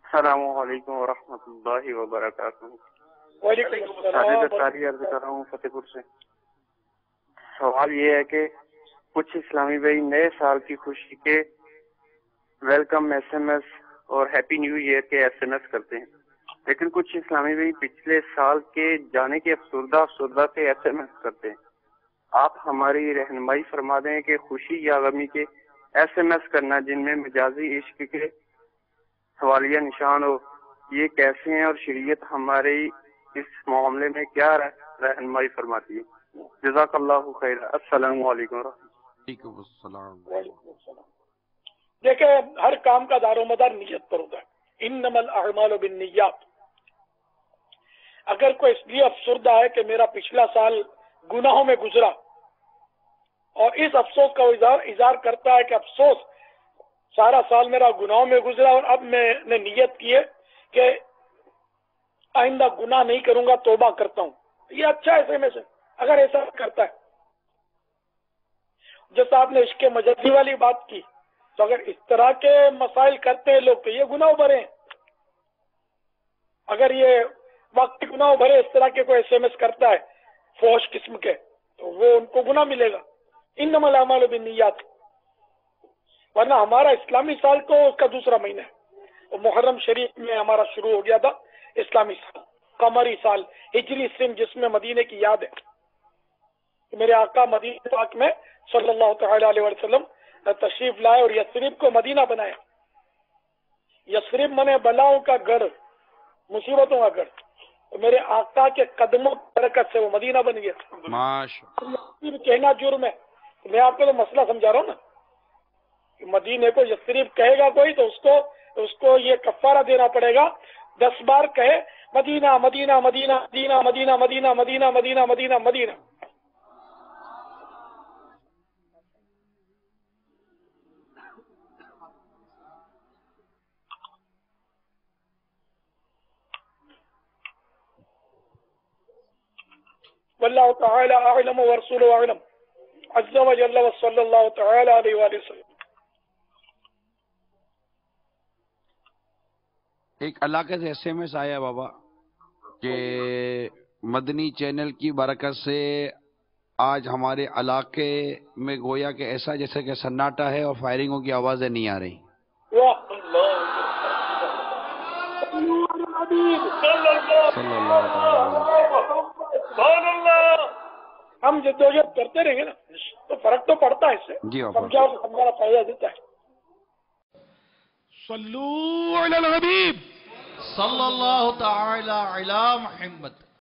السلام علیکم ورحمۃ اللہ وبرکاتہ۔ وعلیکم ساجد السلام۔ اختاری عرض کر رہا ہوں فتح پور سے۔ سوال یہ ہے کہ کچھ اسلامی بھائی نئے سال کی خوشی کے ویلکم ایس ایم ایس اور ہیپی نیو ایئر کے ایس ایم ایس کرتے ہیں، لیکن کچھ اسلامی بھائی پچھلے سال کے جانے کے افسردہ کے ایس ایم ایس کرتے ہیں۔ آپ ہماری رہنمائی فرما دیں کہ خوشی یا غمی کے ایس ایم ایس کرنا جن میں مجازی عشق کے سوالیہ نشان ہو، یہ کیسے ہیں اور شریعت ہماری اس معاملے میں کیا رہنمائی فرماتی ہے؟ جزاک اللہ خیر۔ السلام علیکم وعلیکم السلام۔ وعلیکم السلام۔ دیکھیں، ہر کام کا دار و مدار نیت پر ہوتا ہے، انما الاعمال بالنیات۔ اگر کوئی اس لیے افسردہ ہے کہ میرا پچھلا سال گناہوں میں گزرا اور اس افسوس کا اظہار کرتا ہے کہ افسوس سارا سال میرا گناہوں میں گزرا اور اب میں نے نیت کی ہے کہ آئندہ گناہ نہیں کروں گا، توبہ کرتا ہوں، یہ اچھا ایسے میں سے اگر ایسا کرتا ہے۔ جیسا آپ نے عشق مجازی والی بات کی، تو اگر اس طرح کے مسائل کرتے ہیں لوگ تو یہ گناہ بھرے ہیں۔ اگر یہ وقتی گناہ بھرے اس طرح کے کوئی ایس ایم ایس کرتا ہے فوش قسم کے، تو وہ ان کو گناہ ملے گا۔ انما الاعمال بالنیات۔ ورنہ ہمارا اسلامی سال تو اس کا دوسرا مہینہ ہے، اور محرم شریف میں ہمارا شروع ہو گیا تھا اسلامی سال، قمری سال، ہجری سن، جس میں مدینے کی یاد ہے کہ میرے آقا مدینہ پاک میں صلی اللہ تعالی علیہ وسلم تشریف لائے اور یثرب کو مدینہ بنایا۔ یثرب منے بلاؤں کا گڑھ، مصیبتوں کا گڑھ، تو میرے آقا کے قدموں کی برکت سے وہ مدینہ بن گیا۔ ماشاءاللہ۔ کہنا جرم ہے، میں آپ کو تو مسئلہ سمجھا رہا ہوں نا کہ مدینے کو یثرب کہے گا کوئی تو اس کو یہ کفارہ دینا پڑے گا، 10 بار کہے مدینہ مدینہ مدینہ مدینہ مدینہ مدینہ مدینہ مدینہ مدینہ مدینہ۔ واللہ تعالی اعلم ورسولہ اعلم عز وجل وصلی اللہ تعالی علیہ وآلہ وسلم۔ ایک علاقے سے ایس ایم ایس آیا بابا کہ مدنی چینل کی برکت سے آج ہمارے علاقے میں گویا کہ ایسا جیسے کہ سناٹا ہے اور فائرنگوں کی آوازیں نہیں آ رہی۔ صلی اللہ تعالی۔ ہم جدوجہد کرتے رہیں گے نا تو فرق تو پڑتا ہے، اس سے جی بابا۔ سمجھاؤ کہ ہمارا فائدہ دیتا ہے۔ صلو علی الحبیب صلی اللہ تعالی علی محمد۔